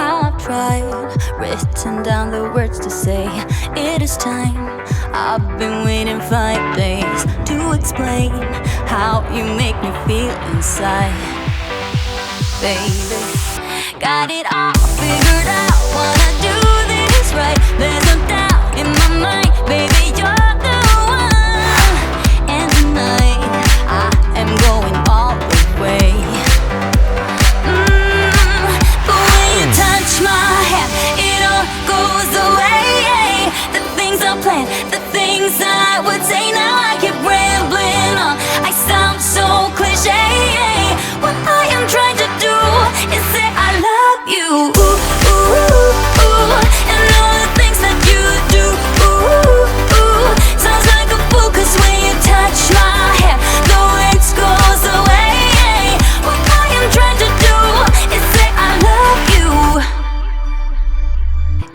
I've tried, written down the words to say it is time. I've been waiting 5 days to explain how you make me feel inside. Baby, got it all figured out, wanna do this right. There's no doubt in my mind, baby, you're the one. And tonight, I am going all the way. The way you touch my hand, it all goes away. The things I planned, the things I would say, now I keep rambling on. I sound so cliche. What I am trying to do is say I love you. Ooh, ooh, ooh, ooh. And all the things that you do. Ooh, ooh. Sounds like a fool, 'cause when you touch my hair, the words goes away. What I am trying to do is say I love you.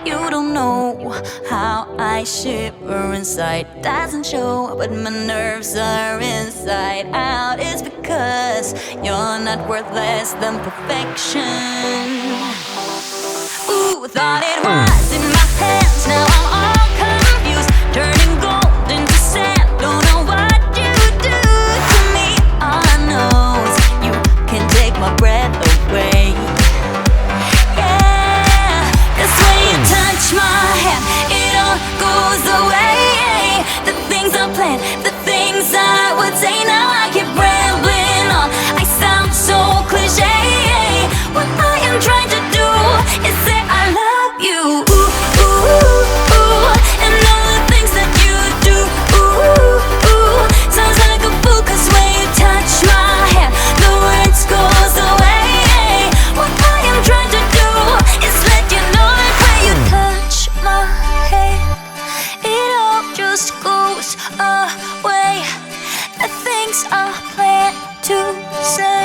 You don't know how I shiver inside. Doesn't show, but my nerves are inside out. It's because you're not worth less than perfection. Ooh, thought it was in my hands, now I'm all confused. Turning gold into sand, don't know what you do to me. All I know is you can take my breath away. Yeah, 'cause when you touch my hand, it all goes away. The things I planned, the things I would say, now I keep rambling on. I sound so cliche. What I am trying to do is say I love you. Ooh, ooh, ooh. And all the things that you do. Ooh, ooh. Sounds like a fool, 'cause when you touch my hand, the words goes away. What I am trying to do is let you know that when you touch my hand, it all just goes away. The things I plan to say.